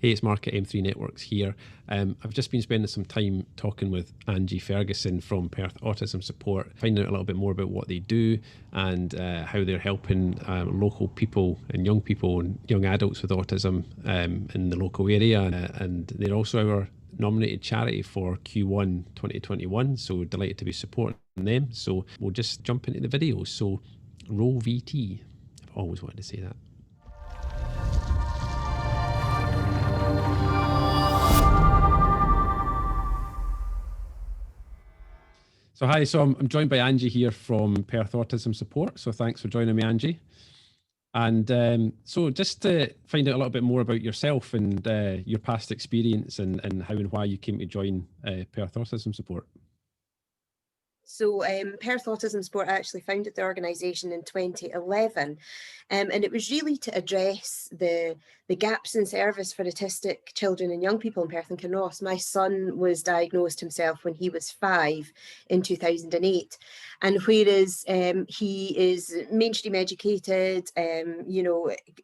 Hey, it's Mark at M3 Networks here. I've just been spending some time talking with Angie Ferguson from Perth Autism Support, finding out a little bit more about what they do and how they're helping local people and young adults with autism in the local area. And they're also our nominated charity for Q1 2021, so delighted to be supporting them. So we'll just jump into the video. So roll VT. I've always wanted to say that. So hi, so I'm joined by Angie here from Perth Autism Support. So thanks for joining me, Angie. And so just to find out a little bit more about yourself and your past experience and how and why you came to join Perth Autism Support. So Perth Autism Support actually founded the organisation in 2011, and it was really to address the gaps in service for autistic children and young people in Perth and Kinross. My son was diagnosed himself when he was 5 in 2008, and whereas he is mainstream educated,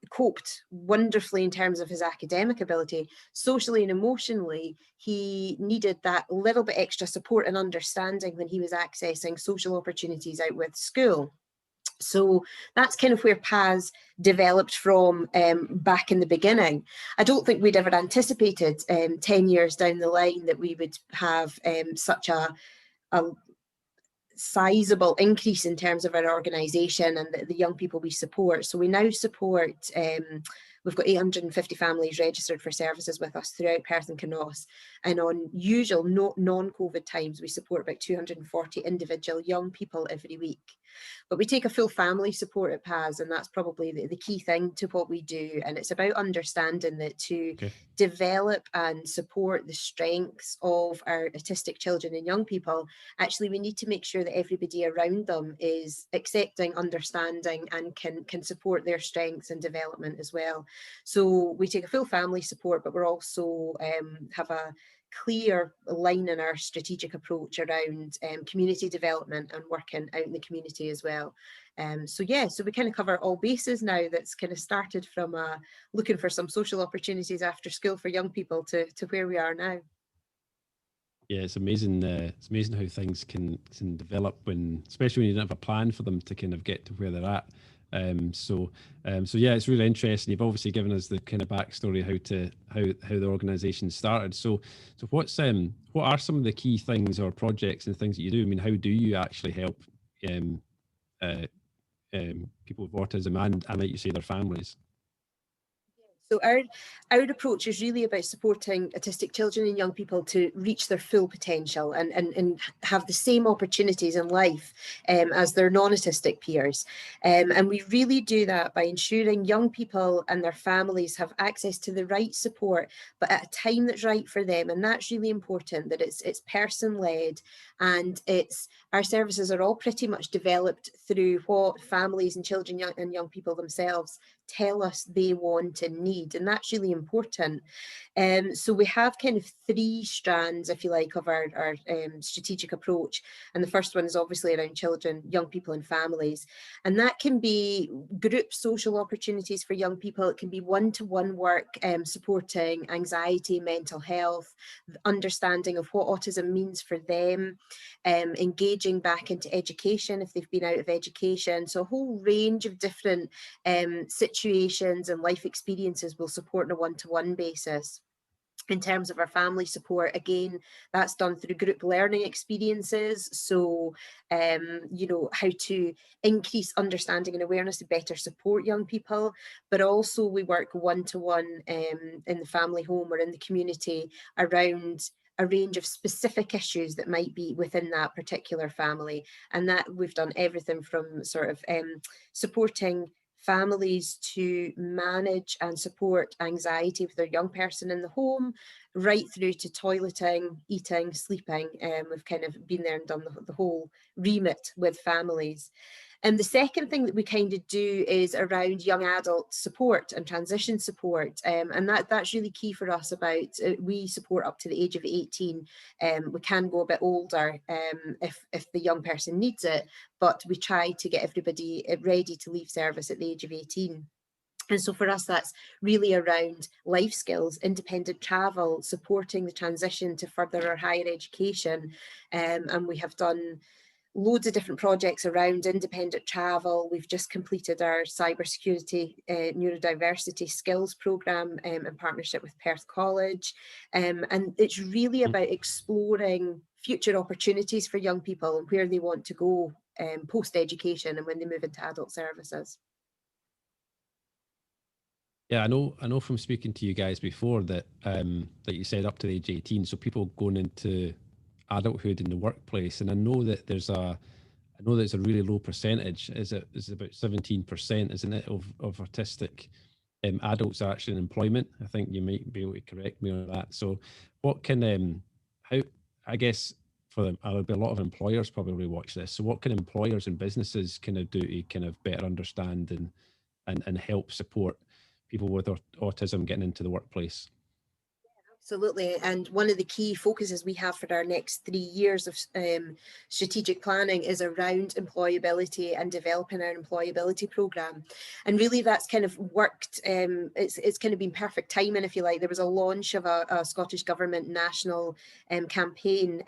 coped wonderfully in terms of his academic ability, socially and emotionally, he needed that little bit extra support and understanding when he was accessing social opportunities out with school. So that's kind of where PAS developed from back in the beginning. I don't think we'd ever anticipated 10 years down the line that we would have such a sizable increase in terms of our organisation and the young people we support. So we now support, we've got 850 families registered for services with us throughout Perth and Kinross. And on usual non-COVID times, we support about 240 individual young people every week. But we take a full family support at PAS, and that's probably the key thing to what we do. And it's about understanding that to develop and support the strengths of our autistic children and young people, actually we need to make sure that everybody around them is accepting, understanding, and can support their strengths and development as well. So we take a full family support, but we're also have a clear line in our strategic approach around community development and working out in the community as well. So we kind of cover all bases now. That's kind of started from looking for some social opportunities after school for young people to where we are now. Yeah, it's amazing. It's amazing how things can develop especially when you don't have a plan for them to kind of get to where they're at. So yeah, it's really interesting. You've obviously given us the kind of backstory how the organisation started. So what are some of the key things or projects and things that you do? I mean, how do you actually help people with autism and like you say, their families? So our approach is really about supporting autistic children and young people to reach their full potential and have the same opportunities in life as their non-autistic peers. And we really do that by ensuring young people and their families have access to the right support, but at a time that's right for them. And that's really important, that it's person-led, and our services are all pretty much developed through what families and children and young people themselves tell us they want and need, and that's really important. So we have kind of 3 strands, if you like, of our strategic approach, and the first one is obviously around children, young people and families, and that can be group social opportunities for young people. It can be one-to-one work supporting anxiety, mental health, understanding of what autism means for them, engaging back into education if they've been out of education. So a whole range of different situations and life experiences will support on a one-to-one basis. In terms of our family support, again, that's done through group learning experiences. So, how to increase understanding and awareness to better support young people, but also we work one-to-one in the family home or in the community around a range of specific issues that might be within that particular family. And that we've done everything from sort of supporting families to manage and support anxiety with their young person in the home, right through to toileting, eating, sleeping. We've kind of been there and done the whole remit with families. And the second thing that we kind of do is around young adult support and transition support. And that's really key for us. We support up to the age of 18. We can go a bit older if the young person needs it, but we try to get everybody ready to leave service at the age of 18. And so for us, that's really around life skills, independent travel, supporting the transition to further or higher education. And we have done loads of different projects around independent travel. We've just completed our cybersecurity neurodiversity skills programme in partnership with Perth College. And it's really about exploring future opportunities for young people and where they want to go post-education and when they move into adult services. Yeah, I know from speaking to you guys before that that you said up to the age 18, so people going into adulthood in the workplace, and I know that there's a really low percentage. Is about 17%, isn't it, of autistic adults are actually in employment? I think you might be able to correct me on that. So what can how, I guess for them, there'll be a lot of employers probably watch this. So what can employers and businesses kind of do to kind of better understand and help support people with autism getting into the workplace? Absolutely. And one of the key focuses we have for our next 3 years of strategic planning is around employability and developing our employability programme. And really that's kind of worked, it's kind of been perfect timing, if you like. There was a launch of a Scottish Government national campaign,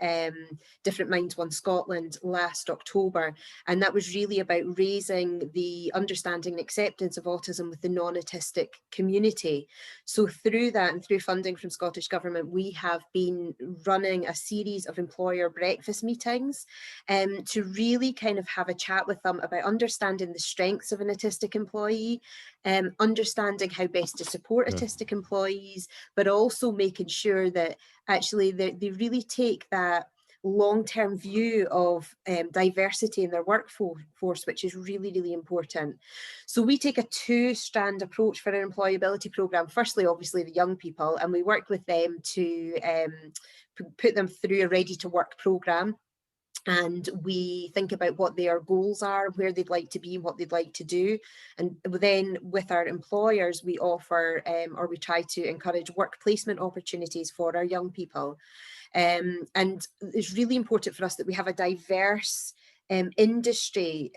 Different Minds One Scotland, last October. And that was really about raising the understanding and acceptance of autism with the non-autistic community. So through that and through funding from Scottish Government, we have been running a series of employer breakfast meetings to really kind of have a chat with them about understanding the strengths of an autistic employee, understanding how best to support autistic employees, but also making sure that actually they really take that long-term view of diversity in their workforce, which is really, really important. So we take a two-strand approach for our employability programme. Firstly, obviously, the young people, and we work with them to put them through a ready-to-work programme. And we think about what their goals are, where they'd like to be, and what they'd like to do. And then with our employers, we offer or we try to encourage work placement opportunities for our young people. And it's really important for us that we have a diverse industries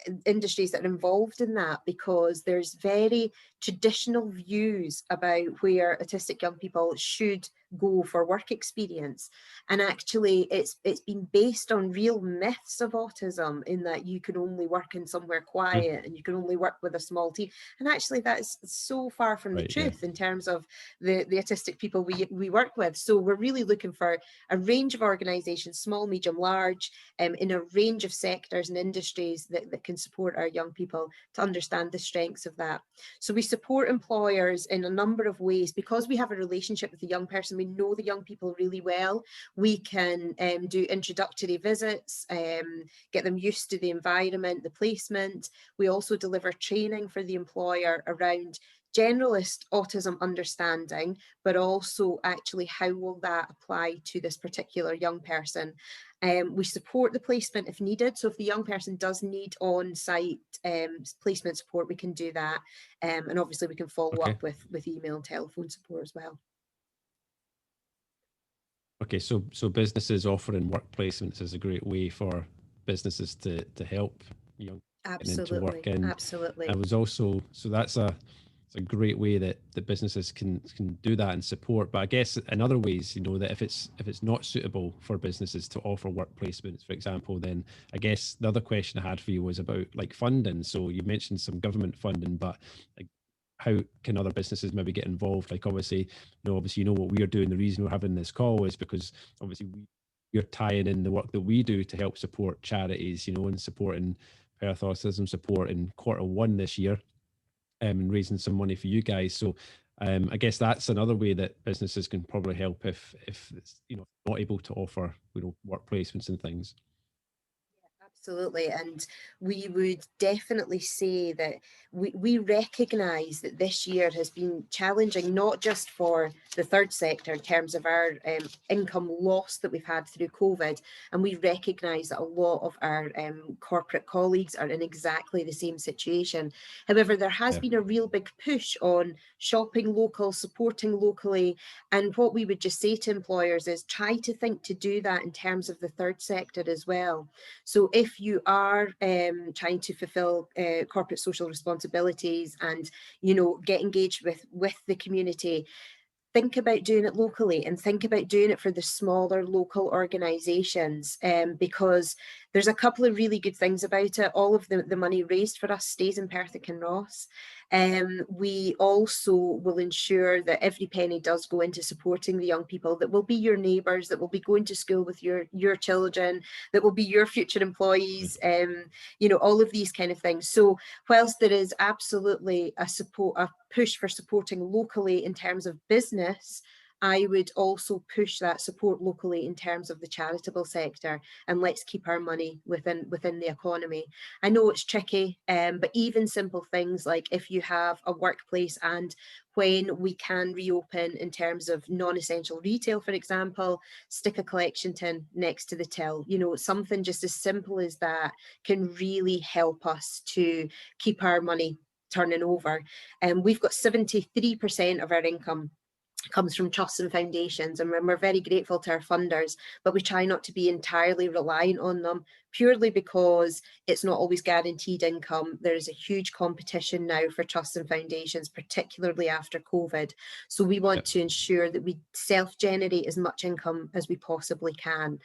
that are involved in that, because there's very traditional views about where autistic young people should go for work experience, and actually it's been based on real myths of autism, in that you can only work in somewhere quiet and you can only work with a small team, and actually that's so far from the truth in terms of the autistic people we work with. So we're really looking for a range of organizations, small, medium, large, in a range of sectors and industries that can support our young people to understand the strengths of that. So we support employers in a number of ways. Because we have a relationship with the young person, we know the young people really well. We can do introductory visits, get them used to the environment, the placement. We also deliver training for the employer around generalist autism understanding, but also actually how will that apply to this particular young person. We support the placement if needed. So if the young person does need on-site placement support, we can do that. And obviously we can follow up with email and telephone support as well. Okay, so businesses offering work placements is a great way for businesses to help young people into work. And absolutely. I was also, so that's it's a great way that the businesses can do that and support. But I guess in other ways, you know, that if it's not suitable for businesses to offer work placements, for example, then I guess the other question I had for you was about like funding. So you mentioned some government funding, but like, how can other businesses maybe get involved? Like obviously you know what we are doing. The reason we're having this call is because obviously we're tying in the work that we do to help support charities, you know, and supporting Perth Autism Support in Q1 this year, and raising some money for you guys. So I guess that's another way that businesses can probably help if it's, you know, not able to offer, you know, work placements and things. Absolutely. And we would definitely say that we recognise that this year has been challenging, not just for the third sector in terms of our income loss that we've had through COVID. And we recognise that a lot of our corporate colleagues are in exactly the same situation. However, there has been a real big push on shopping local, supporting locally. And what we would just say to employers is try to think to do that in terms of the third sector as well. So if if you are trying to fulfill corporate social responsibilities and, you know, get engaged with the community, think about doing it locally and think about doing it for the smaller local organisations, because there's a couple of really good things about it. All of the money raised for us stays in Perth and Kinross. We also will ensure that every penny does go into supporting the young people that will be your neighbours, that will be going to school with your children, that will be your future employees, you know, all of these kind of things. So whilst there is absolutely a push for supporting locally in terms of business, I would also push that support locally in terms of the charitable sector, and let's keep our money within the economy. I know it's tricky, but even simple things like if you have a workplace and when we can reopen in terms of non-essential retail, for example, stick a collection tin next to the till. You know, something just as simple as that can really help us to keep our money turning over. And we've got 73% of our income comes from trusts and foundations, and we're very grateful to our funders, but we try not to be entirely reliant on them, purely because it's not always guaranteed income. There is a huge competition now for trusts and foundations, particularly after COVID. So we want to ensure that we self-generate as much income as we possibly can.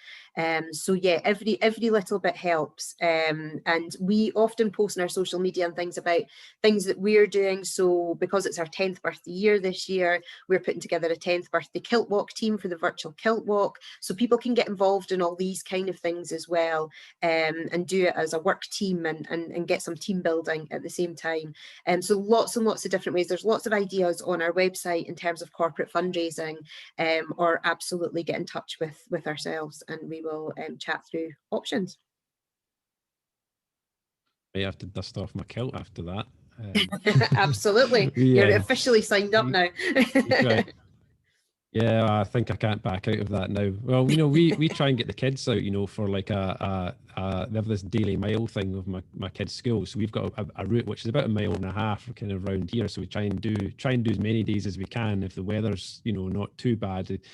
So yeah, every little bit helps. And we often post on our social media and things about things that we're doing. So because it's our 10th birthday year this year, we're putting together a 10th birthday kilt walk team for the virtual kilt walk. So people can get involved in all these kind of things as well. And do it as a work team and get some team building at the same time. So lots and lots of different ways. There's lots of ideas on our website in terms of corporate fundraising, or absolutely get in touch with ourselves and we will chat through options. I have to dust off my kilt after that. Absolutely. You're officially signed up now. Yeah, I think I can't back out of that now. Well, you know, we try and get the kids out, you know, for like they have this daily mile thing with my kids' school. So we've got a route which is about 1.5 miles kind of around here. So we try and do as many days as we can if the weather's, you know, not too bad. It's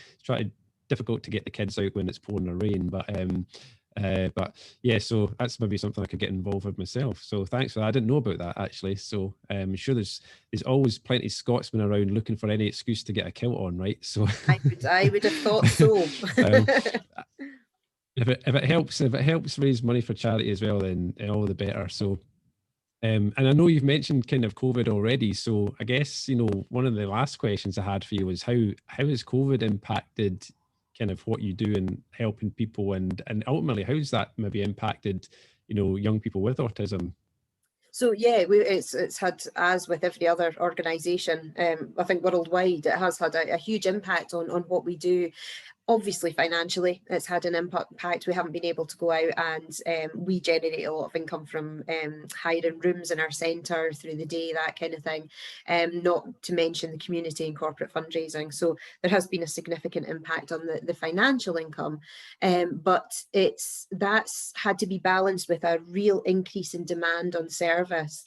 difficult to get the kids out when it's pouring the rain, but yeah, so that's maybe something I could get involved with myself. So thanks for that. I didn't know about that actually. So I'm sure there's always plenty of Scotsmen around looking for any excuse to get a kilt on, right? So I would have thought so. If it helps raise money for charity as well, then all the better. So and I know you've mentioned kind of COVID already. So I guess, you know, one of the last questions I had for you was how has COVID impacted kind of what you do in helping people, and ultimately how's that maybe impacted, you know, young people with autism? So yeah, it's had, as with every other organisation, I think worldwide, it has had a huge impact on what we do. Obviously, financially, it's had an impact. We haven't been able to go out, and we generate a lot of income from hiring rooms in our centre through the day, that kind of thing, not to mention the community and corporate fundraising. So there has been a significant impact on the financial income, but that's had to be balanced with a real increase in demand on service.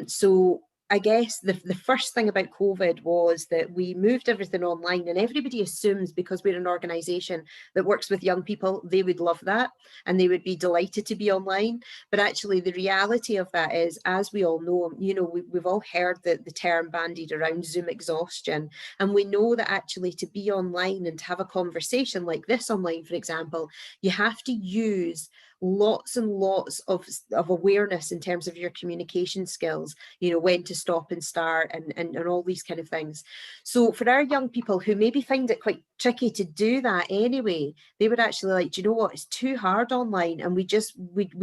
So I guess the first thing about COVID was that we moved everything online, and everybody assumes because we're an organisation that works with young people, they would love that and they would be delighted to be online. But actually the reality of that is, as we all know, you know, we've all heard the term bandied around, Zoom exhaustion. And we know that actually to be online and to have a conversation like this online, for example, you have to use lots and lots of awareness in terms of your communication skills, you know, when to stop and start and all these kind of things. So for our young people who maybe find it quite tricky to do that anyway, they would actually like, do you know what, it's too hard online and we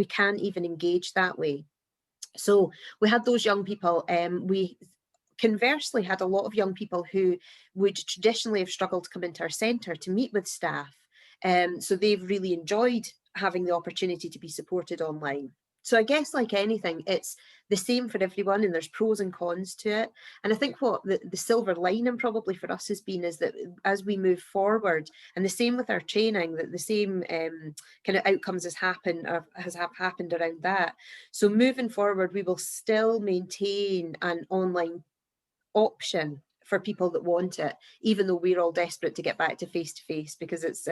can't even engage that way. So we had those young people. We conversely had a lot of young people who would traditionally have struggled to come into our centre to meet with staff. So they've really enjoyed having the opportunity to be supported online. So I guess like anything, it's the same for everyone and there's pros and cons to it. And I think what the silver lining probably for us has been is that as we move forward, and the same with our training, that the same kind of outcomes has happened around that. So moving forward, we will still maintain an online option for people that want it, even though we're all desperate to get back to face, because it's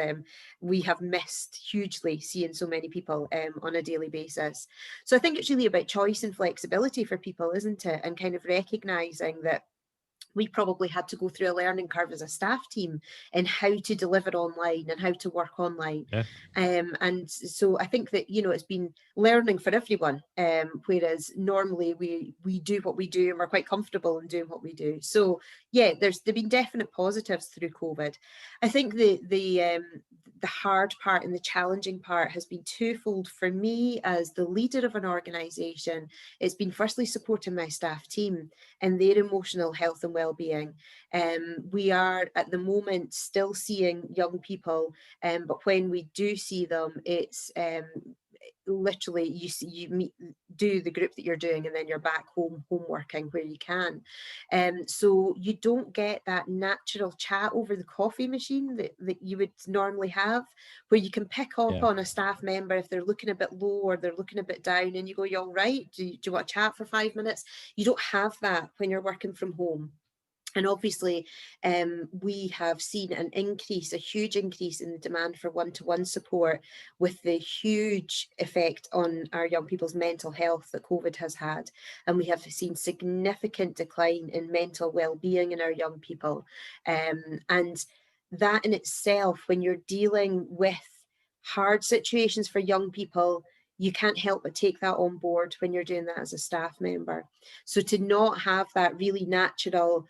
we have missed hugely seeing so many people on a daily basis. So I think it's really about choice and flexibility for people, isn't it? And kind of recognising that we probably had to go through a learning curve as a staff team in how to deliver online and how to work online. Yeah. And so I think that, you know, it's been learning for everyone, whereas normally we do what we do and we're quite comfortable in doing what we do. So yeah, there've been definite positives through COVID. I think the hard part and the challenging part has been twofold for me as the leader of an organisation. It's been firstly supporting my staff team and their emotional health and well-being. We are at the moment still seeing young people, but when we do see them, it's literally you do the group that you're doing and then you're back home working where you can. So you don't get that natural chat over the coffee machine that you would normally have, where you can pick up on a staff member if they're looking a bit low or they're looking a bit down and you go, you all right? Do you want to chat for 5 minutes? You don't have that when you're working from home. And obviously, we have seen an increase, a huge increase in the demand for one-to-one support, with the huge effect on our young people's mental health that COVID has had. And we have seen significant decline in mental well-being in our young people. And that in itself, when you're dealing with hard situations for young people, you can't help but take that on board when you're doing that as a staff member. So to not have that really natural,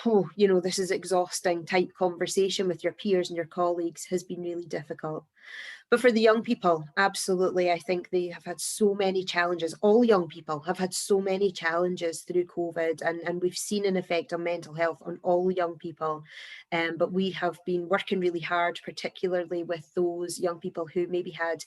oh, you know, this is exhausting type conversation with your peers and your colleagues has been really difficult. But for the young people, absolutely, I think they have had so many challenges. All young people have had so many challenges through COVID, and we've seen an effect on mental health on all young people. But we have been working really hard, particularly with those young people who maybe had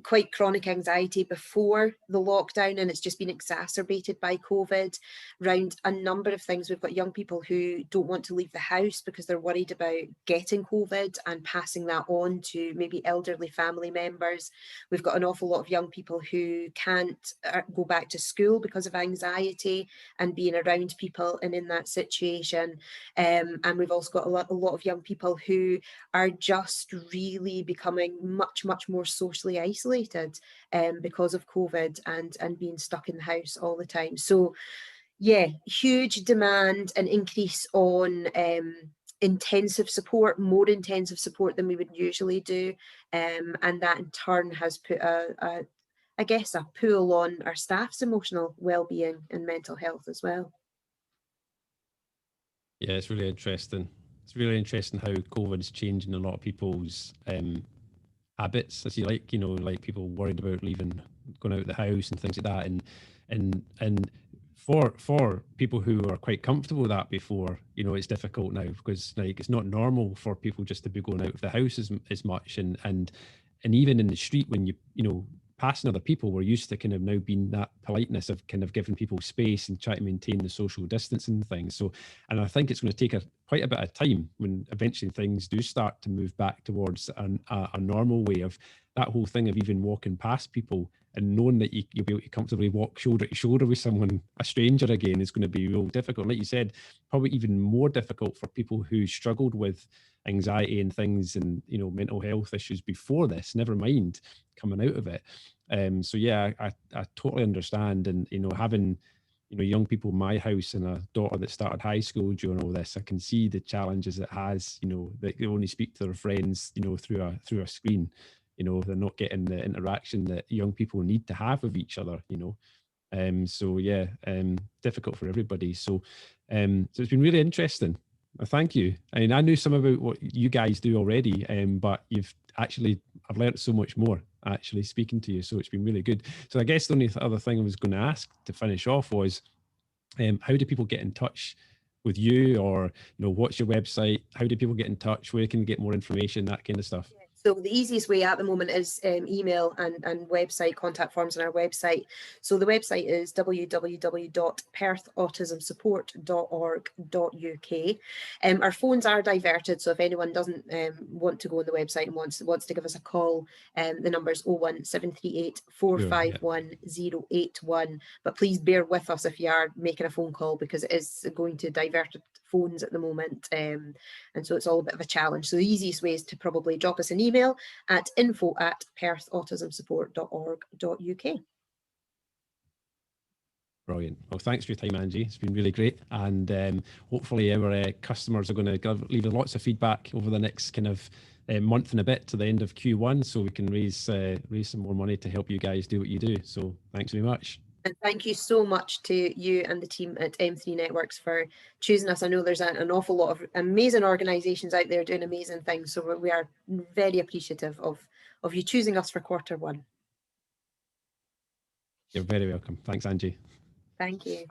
quite chronic anxiety before the lockdown, and it's just been exacerbated by COVID around a number of things. We've got young people who don't want to leave the house because they're worried about getting COVID and passing that on to maybe elderly family members. We've got an awful lot of young people who can't go back to school because of anxiety and being around people and in that situation. And we've also got a lot of young people who are just really becoming much more socially isolated because of COVID and being stuck in the house all the time. So yeah, huge demand and increase on intensive support, more intensive support than we would usually do. And that in turn has put I guess a pull on our staff's emotional well-being and mental health as well. Yeah, it's really interesting. It's really interesting how COVID's changing a lot of people's habits, as you like, you know, like people worried about leaving, going out of the house and things like that. And for people who are quite comfortable with that before, you know, it's difficult now because like it's not normal for people just to be going out of the house as much. And even in the street when you know, passing other people, we're used to kind of now being that politeness of kind of giving people space and trying to maintain the social distance and things. So, and I think it's going to take quite a bit of time when eventually things do start to move back towards a normal way of that whole thing of even walking past people and knowing that you'll be able to comfortably walk shoulder to shoulder with someone, a stranger again, is going to be real difficult. Like you said, probably even more difficult for people who struggled with anxiety and things and, you know, mental health issues before this, never mind coming out of it. So yeah, I totally understand. And, you know, having, you know, young people in my house and a daughter that started high school during all this, I can see the challenges it has, you know, that they only speak to their friends, you know, through a screen. You know, they're not getting the interaction that young people need to have with each other, you know. So yeah, difficult for everybody. So so it's been really interesting. Thank you. I mean, I knew some about what you guys do already, but I've learned so much more actually speaking to you. So it's been really good. So I guess the only other thing I was going to ask to finish off was, how do people get in touch with you, or, you know, what's your website? How do people get in touch? Where can you get more information? That kind of stuff. So the easiest way at the moment is email and website contact forms on our website. So the website is www.perthautismsupport.org.uk. Our phones are diverted, so if anyone doesn't want to go on the website and wants to give us a call, the number is 01738 451 081. But please bear with us if you are making a phone call, because it is going to divert phones at the moment. And so it's all a bit of a challenge. So the easiest way is to probably drop us an email at info@perthautismsupport.org.uk. Brilliant. Well, thanks for your time, Angie. It's been really great. And hopefully our customers are going to leave us lots of feedback over the next kind of month and a bit to the end of Q1, so we can raise some more money to help you guys do what you do. So thanks very much. And thank you so much to you and the team at M3 Networks for choosing us. I know there's an awful lot of amazing organisations out there doing amazing things. So we are very appreciative of you choosing us for Q1. You're very welcome. Thanks, Angie. Thank you.